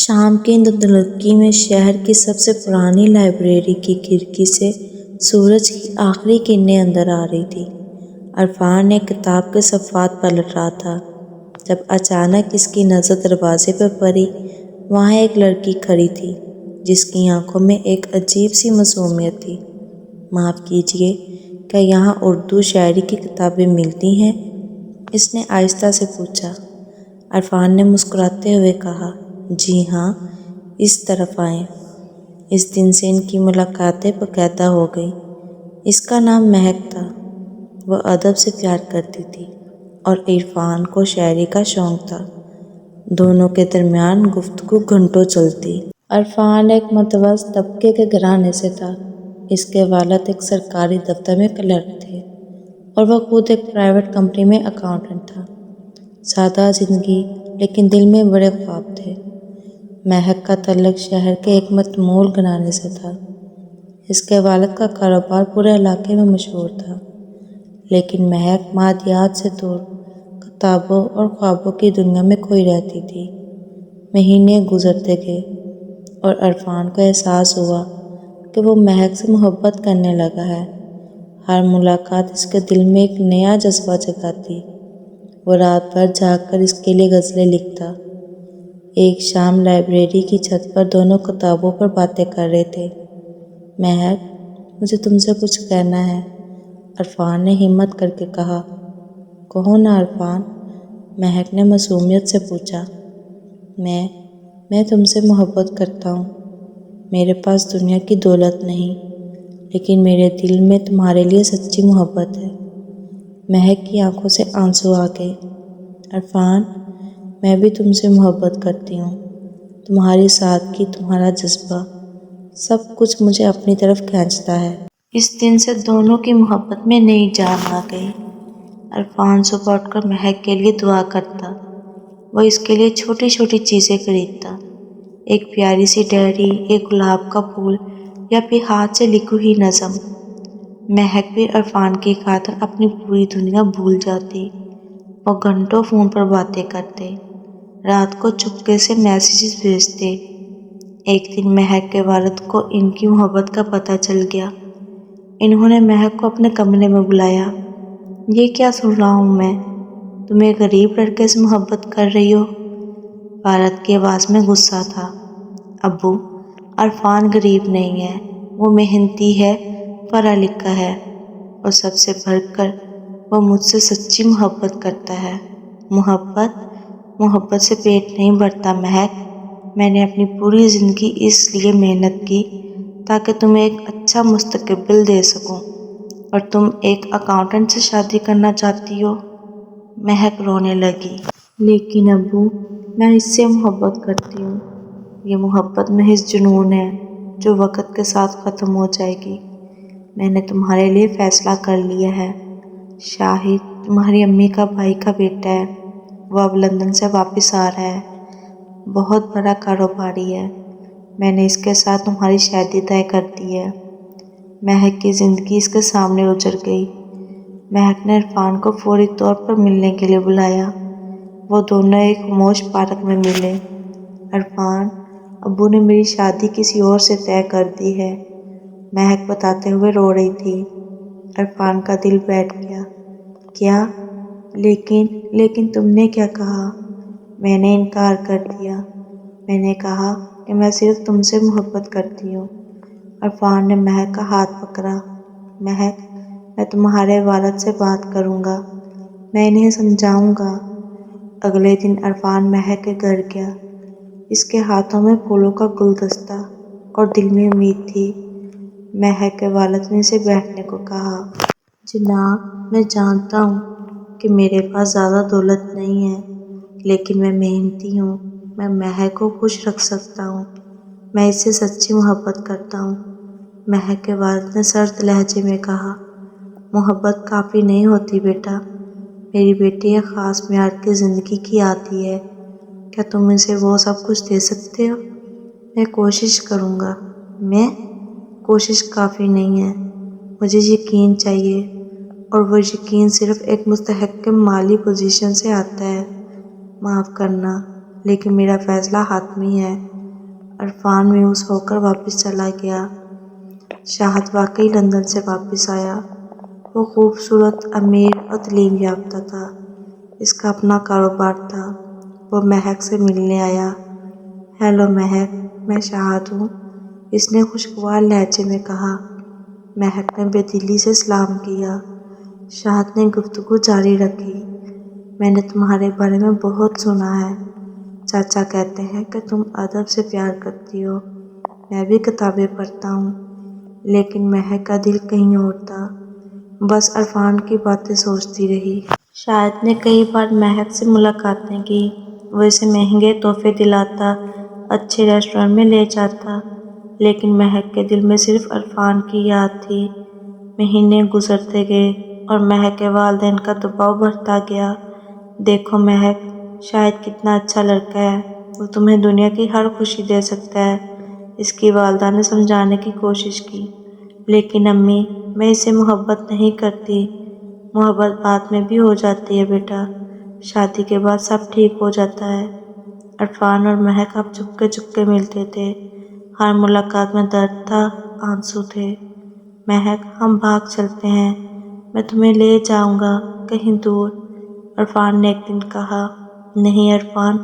شام کی دھندلکی میں شہر کی سب سے پرانی لائبریری کی کھڑکی سے سورج کی آخری کرنیں اندر آ رہی تھی۔ عرفان ایک کتاب کے صفحات پلٹ رہا تھا جب اچانک اس کی نظر دروازے پر پڑی۔ وہاں ایک لڑکی کھڑی تھی جس کی آنکھوں میں ایک عجیب سی معصومیت تھی۔ معاف کیجیے، کیا یہاں اردو شاعری کی کتابیں ملتی ہیں؟ اس نے آہستہ سے پوچھا۔ عرفان نے مسکراتے ہوئے کہا، جی ہاں، اس طرف آئیں۔ اس دن سے ان کی ملاقاتیں باقاعدہ ہو گئیں۔ اس کا نام مہک تھا۔ وہ ادب سے پیار کرتی تھی اور عرفان کو شاعری کا شوق تھا۔ دونوں کے درمیان گفتگو گھنٹوں چلتی۔ عرفان ایک متوسط طبقے کے گھرانے سے تھا۔ اس کے والد ایک سرکاری دفتر میں کلرک تھے اور وہ خود ایک پرائیویٹ کمپنی میں اکاؤنٹنٹ تھا۔ سادہ زندگی، لیکن دل میں بڑے خواب تھے۔ مہک کا تعلق شہر کے ایک متمول گھرانے سے تھا۔ اس کے والد کا کاروبار پورے علاقے میں مشہور تھا، لیکن مہک مادیات سے دور کتابوں اور خوابوں کی دنیا میں کھوئی رہتی تھی۔ مہینے گزرتے گئے اور عرفان کو احساس ہوا کہ وہ مہک سے محبت کرنے لگا ہے۔ ہر ملاقات اس کے دل میں ایک نیا جذبہ جگاتی۔ وہ رات بھر جاگ کر اس کے لیے غزلیں لکھتا۔ ایک شام لائبریری کی چھت پر دونوں کتابوں پر باتیں کر رہے تھے۔ مہک، مجھے تم سے کچھ کہنا ہے، عرفان نے ہمت کر کے کہا۔ کہو نا عرفان، مہک نے معصومیت سے پوچھا۔ میں تم سے محبت کرتا ہوں۔ میرے پاس دنیا کی دولت نہیں، لیکن میرے دل میں تمہارے لیے سچی محبت ہے۔ مہک کی آنکھوں سے آنسو آ گئے۔ عرفان، میں بھی تم سے محبت کرتی ہوں۔ تمہاری سادگی، تمہارا جذبہ، سب کچھ مجھے اپنی طرف کھینچتا ہے۔ اس دن سے دونوں کی محبت میں نئی جان آ گئی۔ عرفان صبح اٹھ کر مہک کے لیے دعا کرتا۔ وہ اس کے لیے چھوٹی چھوٹی چیزیں خریدتا، ایک پیاری سی ڈائری، ایک گلاب کا پھول یا پھر ہاتھ سے لکھی ہوئی نظم۔ مہک بھی عرفان کی خاطر اپنی پوری دنیا بھول جاتی۔ وہ گھنٹوں فون پر باتیں کرتے، رات کو چپکے سے میسیجز بھیجتے۔ ایک دن مہک کے والد کو ان کی محبت کا پتہ چل گیا۔ انہوں نے مہک کو اپنے کمرے میں بلایا۔ یہ کیا سن رہا ہوں میں؟ تم ایک غریب لڑکے سے محبت کر رہی ہو؟ والد کی آواز میں غصہ تھا۔ ابو، عرفان غریب نہیں ہے، وہ محنتی ہے، پڑھا لکھا ہے، اور سب سے بڑھ کر وہ مجھ سے سچی محبت کرتا ہے۔ محبت سے پیٹ نہیں بھرتا مہک۔ میں نے اپنی پوری زندگی اس لیے محنت کی تاکہ تمہیں ایک اچھا مستقبل دے سکوں، اور تم ایک اکاؤنٹنٹ سے شادی کرنا چاہتی ہو؟ مہک رونے لگی۔ لیکن ابو، میں اس سے محبت کرتی ہوں۔ یہ محبت محض جنون ہے جو وقت کے ساتھ ختم ہو جائے گی۔ میں نے تمہارے لیے فیصلہ کر لیا ہے۔ شاہد تمہاری امی کا بھائی کا بیٹا ہے۔ وہ اب لندن سے واپس آ رہا ہے، بہت بڑا کاروباری ہے۔ میں نے اس کے ساتھ تمہاری شادی طے کر دی ہے۔ مہک کی زندگی اس کے سامنے اجڑ گئی۔ مہک نے عرفان کو فوری طور پر ملنے کے لیے بلایا۔ وہ دونوں ایک خاموش پارک میں ملے۔ عرفان، ابو نے میری شادی کسی اور سے طے کر دی ہے، مہک بتاتے ہوئے رو رہی تھی۔ عرفان کا دل بیٹھ گیا۔ کیا؟ لیکن تم نے کیا کہا؟ میں نے انکار کر دیا۔ میں نے کہا کہ میں صرف تم سے محبت کرتی ہوں۔ عرفان نے مہک کا ہاتھ پکڑا۔ مہک، میں تمہارے والد سے بات کروں گا، میں انہیں سمجھاؤں گا۔ اگلے دن عرفان مہک کے گھر گیا۔ اس کے ہاتھوں میں پھولوں کا گلدستہ اور دل میں امید تھی۔ مہک کے والد نے اسے بیٹھنے کو کہا۔ جناب، میں جانتا ہوں کہ میرے پاس زیادہ دولت نہیں ہے، لیکن میں محنتی ہوں، میں مہک کو خوش رکھ سکتا ہوں، میں اس سے سچی محبت کرتا ہوں۔ مہک کے والد نے سرد لہجے میں کہا۔ محبت کافی نہیں ہوتی بیٹا، میری بیٹی ایک خاص معیار کی زندگی کی عادی ہے۔ کیا تم اسے وہ سب کچھ دے سکتے ہو؟ میں کوشش کروں گا۔ کوشش کافی نہیں ہے، مجھے یقین چاہیے، اور وہ یقین صرف ایک مستحکم مالی پوزیشن سے آتا ہے۔ معاف کرنا، لیکن میرا فیصلہ حتمی ہے۔ عرفان مایوس ہو کر واپس چلا گیا۔ شاہد واقعی لندن سے واپس آیا۔ وہ خوبصورت، امیر اور تعلیم یافتہ تھا۔ اس کا اپنا کاروبار تھا۔ وہ مہک سے ملنے آیا۔ ہیلو مہک، میں شاہد ہوں، اس نے خوشگوار لہجے میں کہا۔ مہک نے بے دلی سے سلام کیا۔ شاہد نے گفتگو جاری رکھی۔ میں نے تمہارے بارے میں بہت سنا ہے۔ چاچا کہتے ہیں کہ تم ادب سے پیار کرتی ہو۔ میں بھی کتابیں پڑھتا ہوں، لیکن مہک کا دل کہیں اور تھا۔ بس عرفان کی باتیں سوچتی رہی۔ شاہد نے کئی بار مہک سے ملاقاتیں کی۔ وہ اسے مہنگے تحفے دلاتا، اچھے ریسٹورانٹ میں لے جاتا، لیکن مہک کے دل میں صرف عرفان کی یاد تھی۔ مہینے گزرتے گئے اور مہک کے والدین کا دباؤ بڑھتا گیا۔ دیکھو مہک، شاہد کتنا اچھا لڑکا ہے، وہ تمہیں دنیا کی ہر خوشی دے سکتا ہے۔ اس کی والدہ نے سمجھانے کی کوشش کی، لیکن امی، میں اسے محبت نہیں کرتی۔ محبت بعد میں بھی ہو جاتی ہے بیٹا، شادی کے بعد سب ٹھیک ہو جاتا ہے۔ عرفان اور مہک اب چپکے چپکے ملتے تھے۔ ہر ملاقات میں درد تھا، آنسو تھے۔ مہک، ہم بھاگ چلتے ہیں، میں تمہیں لے جاؤں گا کہیں دور، عرفان نے ایک دن کہا۔ نہیں عرفان،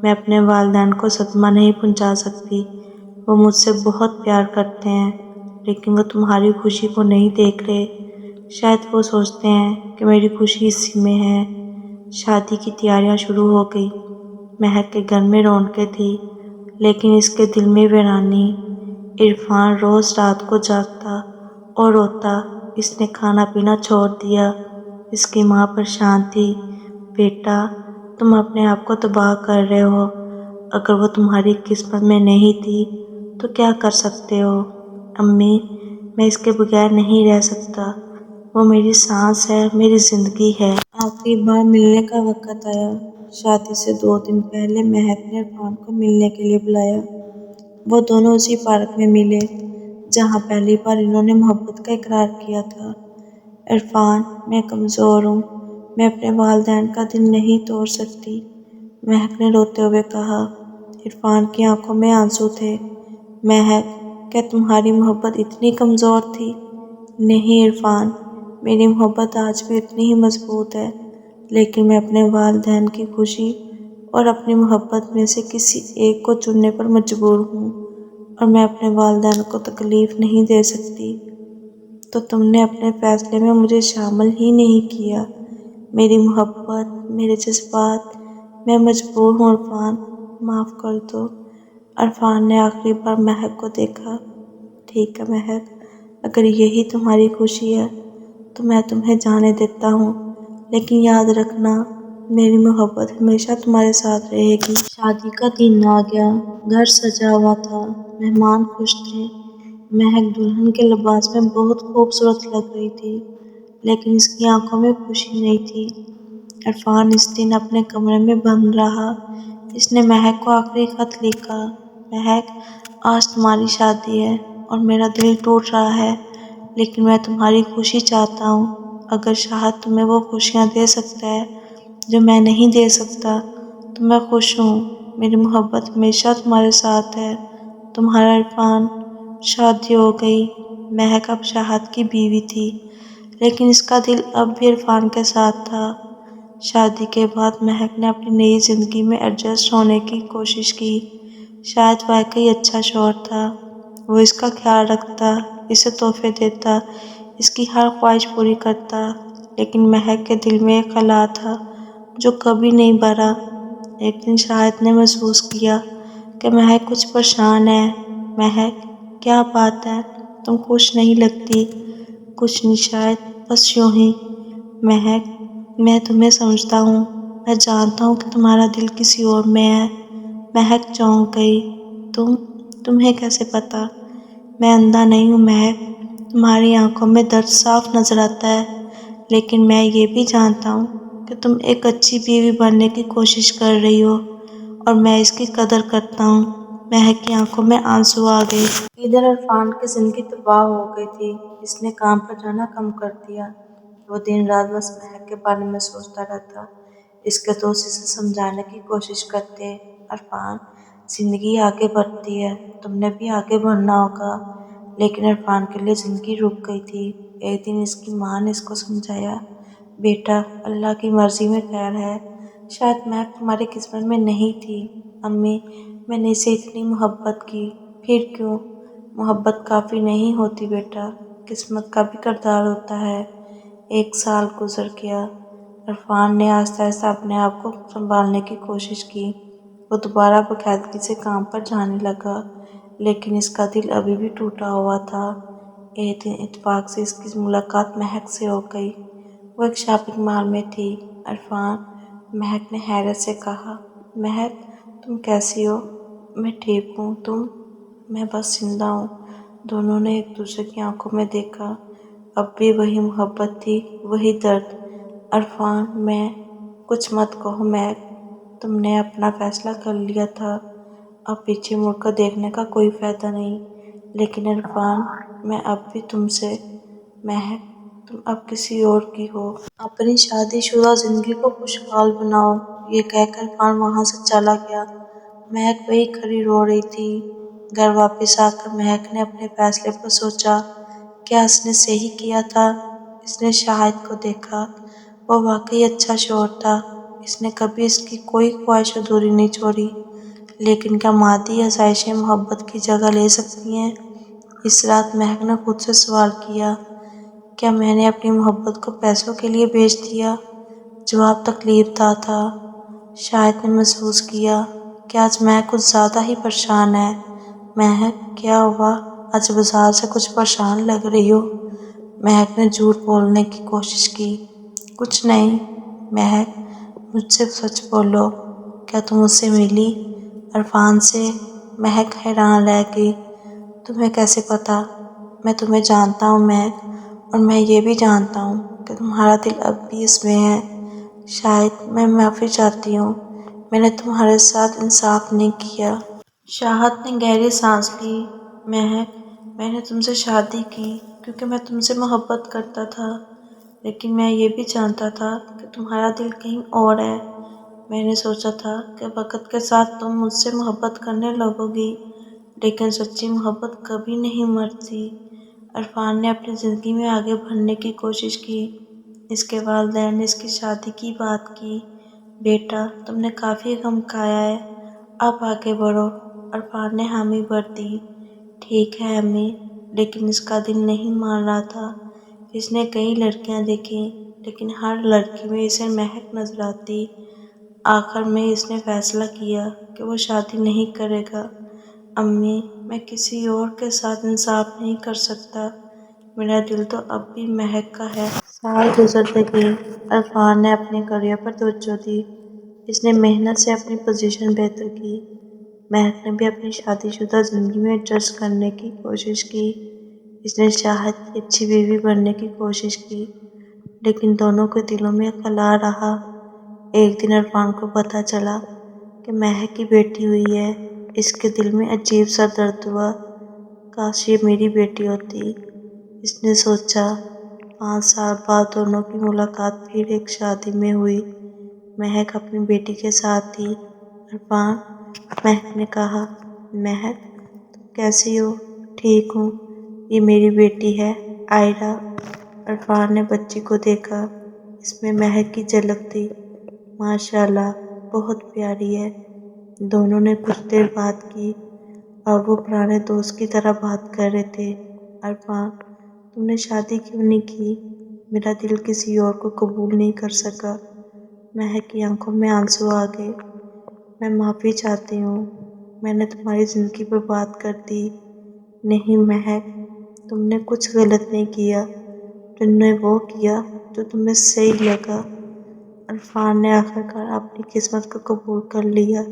میں اپنے والدین کو صدمہ نہیں پہنچا سکتی۔ وہ مجھ سے بہت پیار کرتے ہیں، لیکن وہ تمہاری خوشی کو نہیں دیکھ رہے۔ شاید وہ سوچتے ہیں کہ میری خوشی اسی میں ہے۔ شادی کی تیاریاں شروع ہو گئی۔ مہک کے گھر میں رونقیں تھیں، لیکن اس کے دل میں ویرانی۔ عرفان روز رات کو جاگتا اور روتا، اس نے کھانا پینا چھوڑ دیا۔ اس کی ماں پریشان تھی۔ بیٹا، تم اپنے آپ کو تباہ کر رہے ہو۔ اگر وہ تمہاری قسمت میں نہیں تھی تو کیا کر سکتے ہو؟ امی، میں اس کے بغیر نہیں رہ سکتا۔ وہ میری سانس ہے، میری زندگی ہے۔ آخری بار ملنے کا وقت آیا۔ شادی سے 2 دن پہلے مہک نے عرفان کو ملنے کے لیے بلایا۔ وہ دونوں اسی پارک میں ملے جہاں پہلی بار انہوں نے محبت کا اقرار کیا تھا۔ عرفان، میں کمزور ہوں، میں اپنے والدین کا دل نہیں توڑ سکتی، مہک نے روتے ہوئے کہا۔ عرفان کی آنکھوں میں آنسو تھے۔ مہک، کیا تمہاری محبت اتنی کمزور تھی؟ نہیں عرفان، میری محبت آج بھی اتنی ہی مضبوط ہے، لیکن میں اپنے والدین کی خوشی اور اپنی محبت میں سے کسی ایک کو چننے پر مجبور ہوں، اور میں اپنے والدین کو تکلیف نہیں دے سکتی۔ تو تم نے اپنے فیصلے میں مجھے شامل ہی نہیں کیا۔ میری محبت، میرے جذبات، میں مجبور ہوں عرفان، معاف کر دو۔ عرفان نے آخری بار مہک کو دیکھا۔ ٹھیک ہے مہک، اگر یہی تمہاری خوشی ہے تو میں تمہیں جانے دیتا ہوں، لیکن یاد رکھنا، میری محبت ہمیشہ تمہارے ساتھ رہے گی۔ شادی کا دن آ گیا۔ گھر سجا ہوا تھا، مہمان خوش تھے۔ مہک دلہن کے لباس میں بہت خوبصورت لگ رہی تھی، لیکن اس کی آنکھوں میں خوشی نہیں تھی۔ عرفان اس دن اپنے کمرے میں بند رہا۔ اس نے مہک کو آخری خط لکھا۔ مہک، آج تمہاری شادی ہے اور میرا دل ٹوٹ رہا ہے، لیکن میں تمہاری خوشی چاہتا ہوں۔ اگر شاہد تمہیں وہ خوشیاں دے سکتا ہے جو میں نہیں دے سکتا تو میں خوش ہوں۔ میری محبت ہمیشہ تمہارے ساتھ ہے، تمہارا عرفان۔ شادی ہو گئی۔ مہک اب شاہد کی بیوی تھی، لیکن اس کا دل اب بھی عرفان کے ساتھ تھا۔ شادی کے بعد مہک نے اپنی نئی زندگی میں ایڈجسٹ ہونے کی کوشش کی۔ شاہد واقعی اچھا شوہر تھا۔ وہ اس کا خیال رکھتا، اسے تحفے دیتا، اس کی ہر خواہش پوری کرتا، لیکن مہک کے دل میں ایک خلا تھا جو کبھی نہیں بھرا۔ ایک دن شاہد نے محسوس کیا کہ مہک کچھ پریشان ہے۔ مہک، کیا بات ہے؟ تم خوش نہیں لگتی۔ کچھ نہیں شاہد، بس یوں ہی۔ مہک، میں تمہیں سمجھتا ہوں، میں جانتا ہوں کہ تمہارا دل کسی اور میں ہے۔ مہک چونک گئی۔ تمہیں کیسے پتا؟ میں اندھا نہیں ہوں مہک، تمہاری آنکھوں میں درد صاف نظر آتا ہے، لیکن میں یہ بھی جانتا ہوں کہ تم ایک اچھی بیوی بننے کی کوشش کر رہی ہو، اور میں اس کی قدر کرتا ہوں۔ مہک کی آنکھوں میں آنسو آ گئے۔ ادھر عرفان کی زندگی تباہ ہو گئی تھی۔ اس نے کام پر جانا کم کر دیا۔ وہ دن رات بس مہک کے بارے میں سوچتا رہتا۔ اس کے دوست اسے سمجھانے کی کوشش کرتے۔ عرفان، زندگی آگے بڑھتی ہے، تم نے بھی آگے بڑھنا ہوگا۔ لیکن عرفان کے لیے زندگی رک گئی تھی۔ ایک دن اس کی ماں نے اس کو سمجھایا، بیٹا اللہ کی مرضی میں خیر ہے، شاید مہک تمہاری قسمت میں نہیں تھی۔ امی، میں نے اسے اتنی محبت کی، پھر کیوں؟ محبت کافی نہیں ہوتی بیٹا، قسمت کا بھی کردار ہوتا ہے۔ 1 سال گزر گیا۔ عرفان نے آہستہ آہستہ اپنے آپ کو سنبھالنے کی کوشش کی۔ وہ دوبارہ باقاعدگی سے کام پر جانے لگا، لیکن اس کا دل ابھی بھی ٹوٹا ہوا تھا۔ ایک دن اتفاق سے اس کی ملاقات مہک سے ہو گئی۔ وہ ایک شاپنگ مال میں تھی۔ عرفان، مہک نے حیرت سے کہا، مہک تم کیسی ہو؟ میں ٹھیک ہوں، تم؟ میں بس زندہ ہوں۔ دونوں نے ایک دوسرے کی آنکھوں میں دیکھا۔ اب بھی وہی محبت تھی، وہی درد۔ عرفان، میں کچھ مت کہو مہک، تم نے اپنا فیصلہ کر لیا تھا، اب پیچھے مڑ کر دیکھنے کا کوئی فائدہ نہیں۔ لیکن عرفان، میں اب بھی تم سے۔ مہک، تم اب کسی اور کی ہو۔ اپنی شادی شدہ زندگی کو خوشحال بناؤ۔ یہ کہہ کر عرفان وہاں سے چلا گیا۔ مہک وہیں کھڑی رو رہی تھی۔ گھر واپس آ کر مہک نے اپنے فیصلے پر سوچا، کیا اس نے صحیح کیا تھا؟ اس نے شاہد کو دیکھا، وہ واقعی اچھا شوہر تھا، اس نے کبھی اس کی کوئی خواہش ادھوری نہیں چھوڑی۔ لیکن کیا مادی آسائشیں محبت کی جگہ لے سکتی ہیں؟ اس رات مہک نے خود سے سوال کیا، کیا میں نے اپنی محبت کو پیسوں کے لیے بیچ دیا؟ جواب تکلیف دہ تھا۔ شاہد نے محسوس کیا کہ آج مہک کچھ زیادہ ہی پریشان ہے۔ مہک، کیا ہوا؟ آج بازار سے کچھ پریشان لگ رہی ہو۔ مہک نے جھوٹ بولنے کی کوشش کی، کچھ نہیں۔ مہک، مجھ سے سچ بولو، کیا تم مجھ سے ملی؟ عرفان سے؟ مہک حیران رہ گئی، تمہیں کیسے پتا؟ میں تمہیں جانتا ہوں مہک، اور میں یہ بھی جانتا ہوں کہ تمہارا دل اب بھی اس میں ہے۔ شاہد، میں معافی چاہتی ہوں، میں نے تمہارے ساتھ انصاف نہیں کیا۔ شاہد نے گہری سانس لی، مہک، میں نے تم سے شادی کی کیونکہ میں تم سے محبت کرتا تھا، لیکن میں یہ بھی جانتا تھا کہ تمہارا دل کہیں اور ہے۔ میں نے سوچا تھا کہ وقت کے ساتھ تم مجھ سے محبت کرنے لگو گی، لیکن سچی محبت کبھی نہیں مرتی۔ عرفان نے اپنی زندگی میں آگے بڑھنے کی کوشش کی۔ اس کے والدین نے اس کی شادی کی بات کی۔ بیٹا، تم نے کافی غم کھایا ہے، اب آگے بڑھو۔ عرفان نے حامی بھر دی، ٹھیک ہے امی، لیکن اس کا دل نہیں مان رہا تھا۔ اس نے کئی لڑکیاں دیکھیں، لیکن ہر لڑکی میں اسے مہک نظر آتی۔ آخر میں اس نے فیصلہ کیا کہ وہ شادی نہیں کرے گا۔ امی، میں کسی اور کے ساتھ انصاف نہیں کر سکتا، میرا دل تو اب بھی مہک کا ہے۔ سال گزرتے گئے۔ عرفان نے اپنے کریئر پر توجہ دی، اس نے محنت سے اپنی پوزیشن بہتر کی۔ مہک نے بھی اپنی شادی شدہ زندگی میں ایڈجسٹ کرنے کی کوشش کی۔ اس نے شاہد کی اچھی بیوی بننے کی کوشش کی، لیکن دونوں کے دلوں میں خلا رہا۔ ایک دن عرفان کو پتہ چلا کہ مہک کی بیٹی ہوئی ہے۔ اس کے دل میں عجیب سا درد ہوا، کاش یہ میری بیٹی ہوتی۔ اس نے سوچا۔ 5 سال بعد دونوں کی ملاقات پھر ایک شادی میں ہوئی۔ مہک اپنی بیٹی کے ساتھ تھی۔ عرفان، مہک نے کہا، مہک تم کیسی ہو؟ ٹھیک ہوں، یہ میری بیٹی ہے آئرہ۔ عرفان نے بچی کو دیکھا، اس میں مہک کی جھلک تھی۔ ماشاءاللہ، بہت پیاری ہے۔ دونوں نے کچھ دیر بات کی اور وہ پرانے دوست کی طرح بات کر رہے تھے۔ عرفان، تم نے شادی کیوں نہیں کی؟ میرا دل کسی اور کو قبول نہیں کر سکا۔ مہک کی آنکھوں میں آنسو آ گئے۔ میں معافی چاہتی ہوں، میں نے تمہاری زندگی برباد کر دی۔ نہیں مہک، تم نے کچھ غلط نہیں کیا، تم نے وہ کیا جو تمہیں صحیح لگا۔ عرفان نے آخرکار اپنی قسمت کو قبول کر لیا۔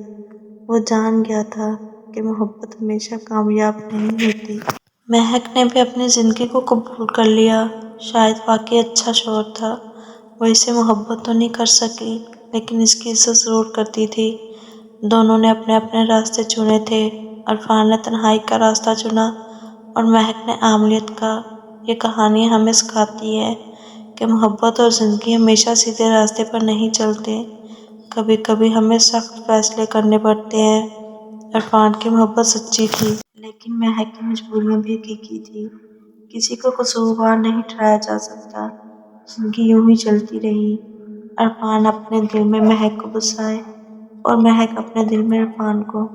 وہ جان گیا تھا کہ محبت ہمیشہ کامیاب نہیں ہوتی۔ مہک نے بھی اپنی زندگی کو قبول کر لیا۔ شاید واقعی اچھا شوہر تھا، وہ اسے محبت تو نہیں کر سکی، لیکن اس کی عزت ضرور کرتی تھی۔ دونوں نے اپنے اپنے راستے چنے تھے۔ عرفان نے تنہائی کا راستہ چنا اور مہک نے عاملیت کا۔ یہ کہانی ہمیں سکھاتی ہے کہ محبت اور زندگی ہمیشہ سیدھے راستے پر نہیں چلتے، کبھی کبھی ہمیں سخت فیصلے کرنے پڑتے ہیں۔ عرفان کی محبت سچی تھی، لیکن مہک کی مجبوریاں بھی حقیقی تھی۔ کسی کو قصوروار نہیں ٹھہرایا جا سکتا۔ زندگی یوں ہی چلتی رہی۔ عرفان اپنے دل میں مہک کو بسائے اور مہک اپنے دل میں عرفان کو۔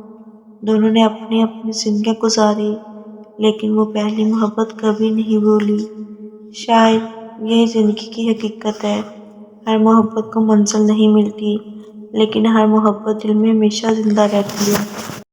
دونوں نے اپنی اپنی زندگیاں گزاری، لیکن وہ پہلی محبت کبھی نہیں بھولی۔ شاید یہی زندگی کی حقیقت ہے۔ ہر محبت کو منزل نہیں ملتی، لیکن ہر محبت دل میں ہمیشہ زندہ رہتی ہے۔